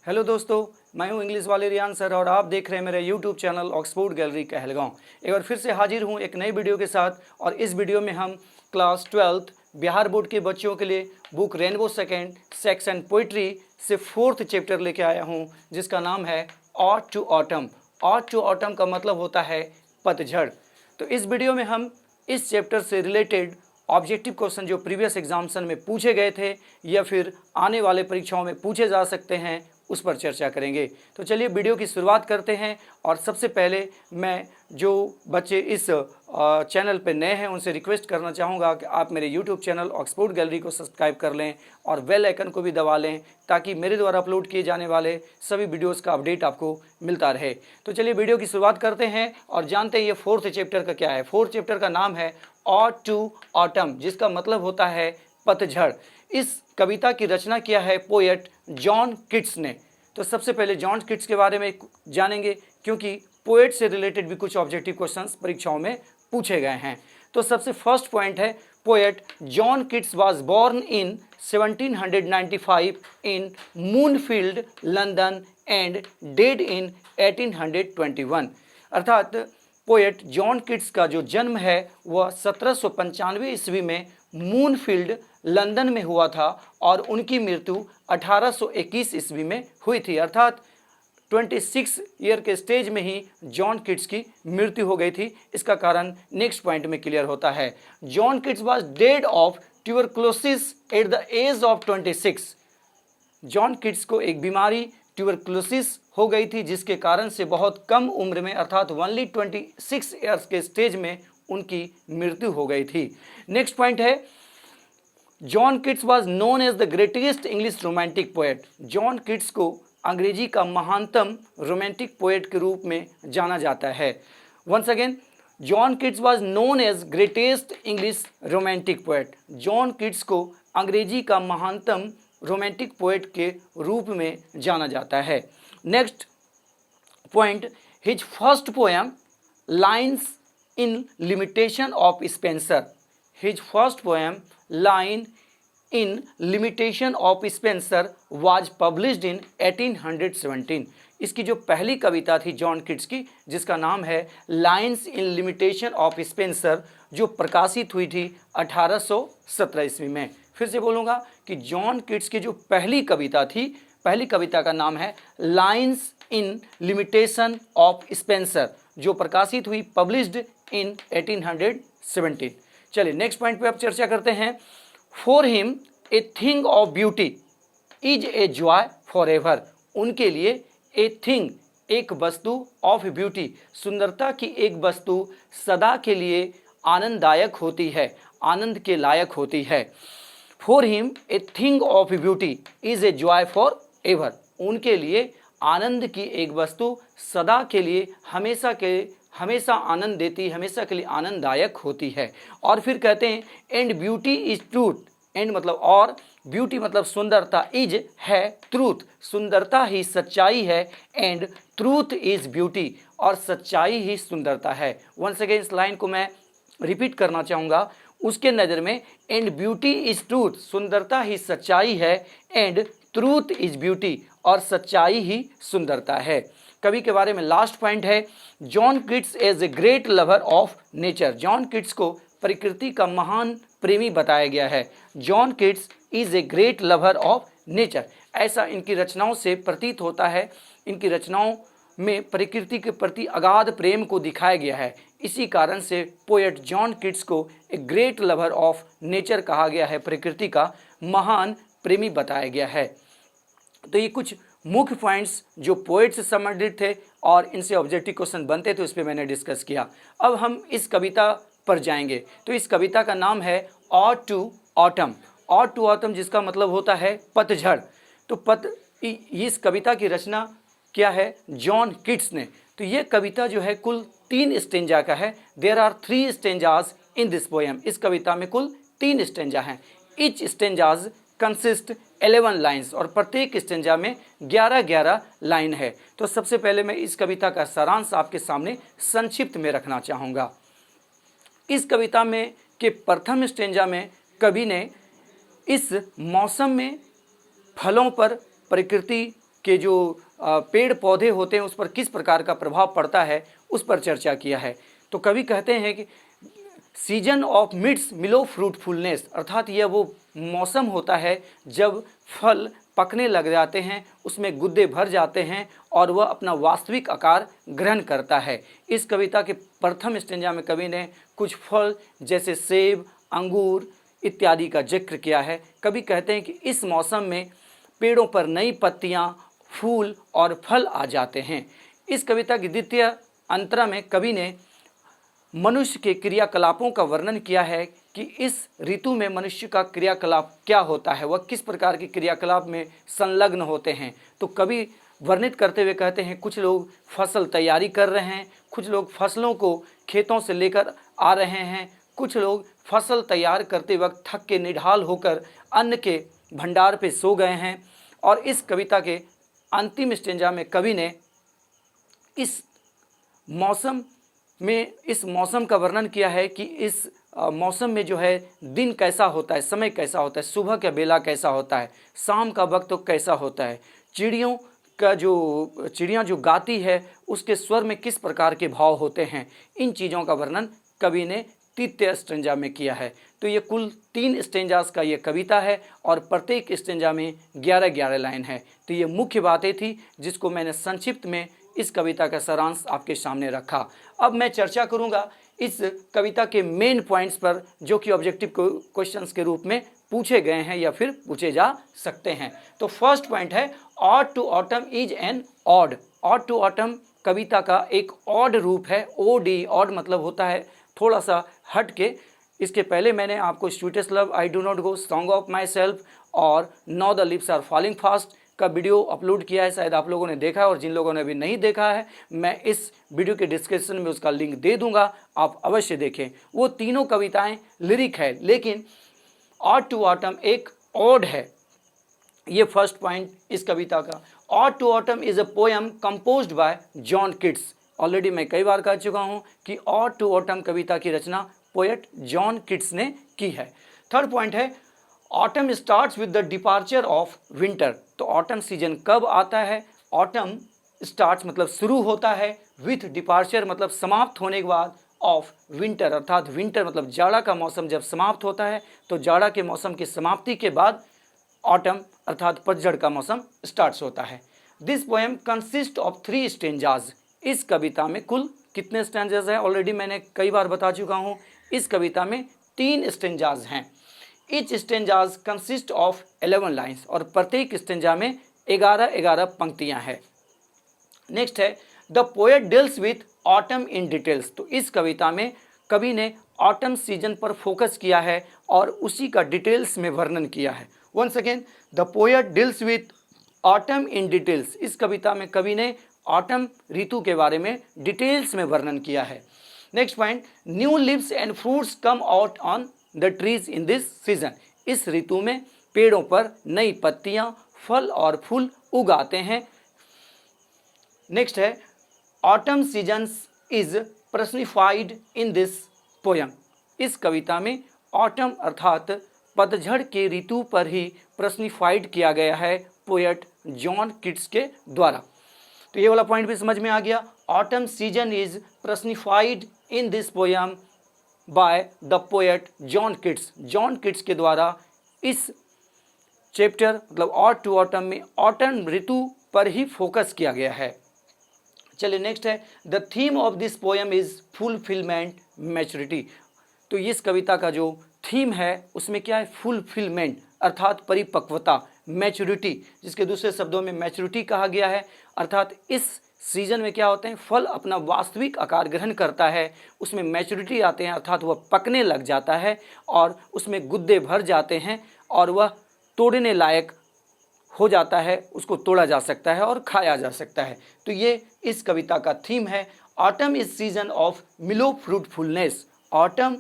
Hello दोस्तों, मैं हूं इंग्लिश वाले रियान सर और आप देख रहे हैं मेरे YouTube channel Oxford gallery Kahalgaon. एक बार फिर से हाजिर हूं एक नई वीडियो के साथ और इस वीडियो में हम क्लास 12th बिहार बोर्ड के बच्चों के लिए book rainbow second section poetry से 4th चैप्टर लेके आया हूं, जिसका नाम है ode to autumn. Ode to autumn का मतलब होता है पतझड़। तो इस वीडियो में हम इस चैप्टर से रिलेटेड ऑब्जेक्टिव क्वेश्चन जो प्रीवियस एग्जामिनेशन में पूछे गए थे या फिर आने वाले परीक्षाओं में पूछे जा सकते हैं उस पर चर्चा करेंगे। तो चलिए वीडियो की शुरुआत करते हैं। और सबसे पहले मैं जो बच्चे इस चैनल पर नए हैं उनसे रिक्वेस्ट करना चाहूँगा कि आप मेरे यूट्यूब चैनल ऑक्सफोर्ड गैलरी को सब्सक्राइब कर लें और बेल आइकन को भी दबा लें ताकि मेरे द्वारा अपलोड किए जाने वाले सभी वीडियोज़ का अपडेट आपको मिलता रहे। तो चलिए वीडियो की शुरुआत करते हैं और जानते हैं ये 4th चैप्टर का क्या है। 4th चैप्टर का नाम है ऑट टू ऑटम, जिसका मतलब होता है पतझड़। इस कविता की रचना किया है पोएट जॉन कीट्स ने। तो सबसे पहले जॉन कीट्स के बारे में जानेंगे क्योंकि पोएट से रिलेटेड भी कुछ ऑब्जेक्टिव क्वेश्चंस परीक्षाओं में पूछे गए हैं। तो सबसे फर्स्ट पॉइंट है poet John Keats was born in 1795 in Moonfield London and died in 1821। अर्थात पोएट जॉन कीट्स का जो जन्म है वह 1795 ईस्वी में मूनफील्ड लंदन में हुआ था और उनकी मृत्यु 1821 ईस्वी में हुई थी। अर्थात 26 ईयर के स्टेज में ही जॉन कीट्स की मृत्यु हो गई थी। इसका कारण नेक्स्ट पॉइंट में क्लियर होता है। John Keats was dead of tuberculosis at the age of 26। John Keats को एक बीमारी ट्यूबरक्लोसिस हो गई थी जिसके कारण से बहुत कम उम्र में अर्थात ओनली 26 ईयर्स के स्टेज में उनकी मृत्यु हो गई थी। नेक्स्ट पॉइंट है John Keats was known as the greatest English romantic poet. John Keats को अंग्रेजी का महानतम रोमांटिक पोएट के रूप में जाना जाता है। Once again John Keats was known as greatest English romantic poet. John Keats को अंग्रेजी का महानतम रोमांटिक पोएट के रूप में जाना जाता है। Next point his first poem lines in limitation of Spencer. His first poem line in limitation of Spencer was published in 1817। इसकी जो पहली कविता थी जॉन कीट्स की जिसका नाम है lines in limitation of Spencer, जो प्रकाशित हुई थी 1817 ईस्वी में। फिर से बोलूँगा कि जॉन कीट्स की जो पहली कविता थी, पहली कविता का नाम है lines in limitation of Spencer, जो प्रकाशित हुई पब्लिश्ड इन 1817। चलिए नेक्स्ट पॉइंट पे अब चर्चा करते हैं। For him a thing of beauty is a joy for ever. उनके लिए ए थिंग एक वस्तु ऑफ ब्यूटी सुंदरता की एक वस्तु सदा के लिए आनंददायक होती है, आनंद के लायक होती है। For him a thing of beauty is a joy for ever. उनके लिए आनंद की एक वस्तु सदा के लिए हमेशा आनंद देती, हमेशा के लिए आनंददायक होती है। और फिर कहते हैं and beauty is truth. And मतलब और, ब्यूटी मतलब सुंदरता, इज है ट्रूथ, सुंदरता ही सच्चाई है। एंड ट्रूथ इज ब्यूटी, और सच्चाई ही सुंदरता है। वंस अगेन इस लाइन को मैं रिपीट करना चाहूँगा। उसके नज़र में एंड ब्यूटी इज ट्रूथ, सुंदरता ही सच्चाई है। एंड ट्रूथ इज ब्यूटी, और सच्चाई ही सुंदरता है। कवि के बारे में लास्ट पॉइंट है John Keats as a great lover of nature. John Keats को प्रकृति का महान प्रेमी बताया गया है। John Keats is a great lover of nature, ऐसा इनकी रचनाओं से प्रतीत होता है। इनकी रचनाओं में प्रकृति के प्रति अगाध प्रेम को दिखाया गया है। इसी कारण से पोएट जॉन कीट्स को ए ग्रेट लवर ऑफ नेचर कहा गया है, प्रकृति का महान प्रेमी बताया गया है। तो ये कुछ मुख्य पॉइंट्स जो पोएट से संबंधित थे और इनसे ऑब्जेक्टिव क्वेश्चन बनते थे उस पर मैंने डिस्कस किया। अब हम इस कविता पर जाएंगे। तो इस कविता का नाम है ode to autumn. Ode to autumn जिसका मतलब होता है पतझड़। तो इस कविता की रचना क्या है जॉन कीट्स ने। तो ये कविता जो है कुल 3 स्टेंजा का है। There are 3 stanzas in this poem. इस कविता में कुल 3 स्टेंजा हैं। ईच स्टेंजाज कंसिस्ट 11 लाइन्स, और प्रत्येक स्टेंजा में 11-11 लाइन है। तो सबसे पहले मैं इस कविता का सारांश आपके सामने संक्षिप्त में रखना चाहूँगा। इस कविता में के प्रथम स्टेंजा में कवि ने इस मौसम में फलों पर, प्रकृति के जो पेड़ पौधे होते हैं उस पर किस प्रकार का प्रभाव पड़ता है उस पर चर्चा किया है। तो कवि कहते हैं कि सीजन ऑफ मिड्स मिलो फ्रूटफुलनेस, अर्थात यह वो मौसम होता है जब फल पकने लग जाते हैं, उसमें गुद्दे भर जाते हैं और वह अपना वास्तविक आकार ग्रहण करता है। इस कविता के प्रथम स्टेंजा में कवि ने कुछ फल जैसे सेब, अंगूर इत्यादि का जिक्र किया है। कवि कहते हैं कि इस मौसम में पेड़ों पर नई पत्तियां, फूल और फल आ जाते हैं। इस कविता की द्वितीय अंतरा में कवि ने मनुष्य के क्रियाकलापों का वर्णन किया है कि इस ऋतु में मनुष्य का क्रियाकलाप क्या होता है, वह किस प्रकार के क्रियाकलाप में संलग्न होते हैं। तो कवि वर्णित करते हुए कहते हैं कुछ लोग फसल तैयारी कर रहे हैं, कुछ लोग फसलों को खेतों से लेकर आ रहे हैं, कुछ लोग फसल तैयार करते वक्त थक के निढाल होकर अन्न के भंडार पे सो गए हैं। और इस कविता के अंतिम स्टेंजा में कवि ने इस मौसम का वर्णन किया है कि इस मौसम में जो है दिन कैसा होता है, समय कैसा होता है, सुबह का बेला कैसा होता है, शाम का वक्त तो कैसा होता है, चिड़ियाँ जो गाती है उसके स्वर में किस प्रकार के भाव होते हैं। इन चीज़ों का वर्णन कवि ने तृतीय स्टेंजा में किया है। तो ये कुल 3 स्टेंजास का ये कविता है और प्रत्येक स्टेंजा में 11-11 लाइन है। तो ये मुख्य बातें थी जिसको मैंने संक्षिप्त में इस कविता का सारांश आपके सामने रखा। अब मैं चर्चा करूंगा इस कविता के मेन पॉइंट्स पर जो कि ऑब्जेक्टिव क्वेश्चंस के रूप में पूछे गए हैं या फिर पूछे जा सकते हैं। तो फर्स्ट पॉइंट है ode to autumn is an ode. Ode to autumn कविता का एक ऑड रूप है। ओडी, ऑड मतलब होता है थोड़ा सा हट के। इसके पहले मैंने आपको sweetest love, I do not go, song of myself और now the lips are falling fast का वीडियो अपलोड किया है, शायद आप लोगों ने देखा है। और जिन लोगों ने अभी नहीं देखा है मैं इस वीडियो के डिस्क्रिप्शन में उसका लिंक दे दूंगा, आप अवश्य देखें। वो तीनों कविताएं लिरिक है, लेकिन ऑड टू ऑटम एक ऑड है। ये फर्स्ट पॉइंट इस कविता का। Ode to autumn is a poem composed by John Keats. Already मैं कई बार कह चुका हूँ कि ऑड टू ऑटम कविता की रचना पोएट जॉन किट्स ने की है। थर्ड पॉइंट है autumn starts with the departure of winter. तो ऑटम सीजन कब आता है? ऑटम स्टार्ट्स मतलब शुरू होता है, विथ डिपार्चर मतलब समाप्त होने के बाद, ऑफ विंटर अर्थात विंटर मतलब जाड़ा का मौसम जब समाप्त होता है तो जाड़ा के मौसम की समाप्ति के बाद ऑटम अर्थात पतझड़ का मौसम स्टार्ट्स होता है। This poem consist of 3 stanzas. इस कविता में कुल कितने स्टेंजाज हैं? ऑलरेडी मैंने कई बार बता चुका हूँ। इस कविता में 3 स्टेंजाज हैं। Each stanzas consist of 11 lines और प्रत्येक स्टेंजा में 11-11 पंक्तियां हैं। नेक्स्ट है the poet deals with autumn in details. तो इस कविता में कवि ने ऑटम सीजन पर फोकस किया है और उसी का डिटेल्स में वर्णन किया है। Once again the poet deals with autumn in details. इस कविता में कवि ने ऑटम ऋतु के बारे में डिटेल्स में वर्णन किया है। Next point, new leaves and fruits come out on the trees in this season. इस ऋतु में पेड़ों पर नई पत्तियां, फल और फूल उगाते हैं। नेक्स्ट है autumn seasons is personified in this poem. इस कविता में ऑटम अर्थात पतझड़ के ऋतु पर ही पर्सनिफाइड किया गया है पोएट जॉन किट्स के द्वारा। तो ये वाला पॉइंट भी समझ में आ गया। Autumn season is personified in this poem by the poet John Keats. John Keats के द्वारा इस चैप्टर मतलब ऑड टू ऑटम में ऑटम ऋतु पर ही फोकस किया गया है। चलिए नेक्स्ट है the theme of this poem is fulfilment maturity. तो इस कविता का जो थीम है उसमें क्या है? फुलफिलमेंट अर्थात परिपक्वता, मैच्योरिटी, जिसके दूसरे शब्दों में मैच्योरिटी कहा गया है। अर्थात इस सीजन में क्या होते हैं? फल अपना वास्तविक आकार ग्रहण करता है, उसमें मैच्योरिटी आते हैं अर्थात वह पकने लग जाता है और उसमें गुद्दे भर जाते हैं और वह तोड़ने लायक हो जाता है, उसको तोड़ा जा सकता है और खाया जा सकता है। तो ये इस कविता का थीम है। ऑटम इज सीजन ऑफ मिलो fruitfulness. Autumn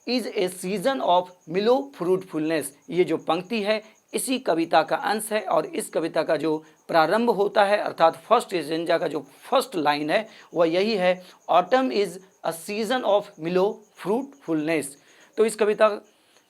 is a season of मिलो फ्रूटफुलनेस। ये जो पंक्ति है इसी कविता का अंश है और इस कविता का जो प्रारंभ होता है अर्थात फर्स्ट स्टेंजा का जो फर्स्ट लाइन है वह यही है, autumn is a season of मिलो फ्रूटफुलनेस। तो इस कविता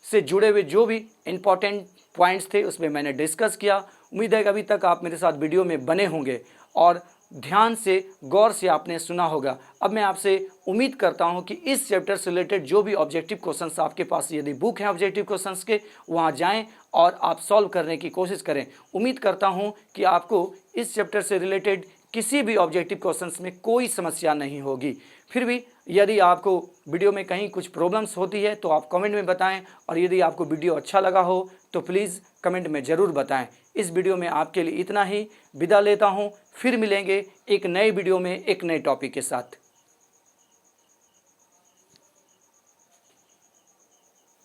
से जुड़े हुए जो भी इम्पोर्टेंट पॉइंट्स थे उसमें मैंने डिस्कस किया, उम्मीद है कि अभी तक आप मेरे साथ वीडियो में बने होंगे और ध्यान से गौर से आपने सुना होगा। अब मैं आपसे उम्मीद करता हूं कि इस चैप्टर से रिलेटेड जो भी ऑब्जेक्टिव क्वेश्चंस आपके पास यदि बुक हैं ऑब्जेक्टिव क्वेश्चंस के, वहां जाएं और आप सॉल्व करने की कोशिश करें। उम्मीद करता हूं कि आपको इस चैप्टर से रिलेटेड किसी भी ऑब्जेक्टिव क्वेश्चंस में कोई समस्या नहीं होगी। फिर भी यदि आपको वीडियो में कहीं कुछ प्रॉब्लम्स होती है तो आप कमेंट में बताएं, और यदि आपको वीडियो अच्छा लगा हो तो प्लीज़ कमेंट में ज़रूर बताएं। इस वीडियो में आपके लिए इतना ही, विदा लेता हूं, फिर मिलेंगे एक नए वीडियो में एक नए टॉपिक के साथ।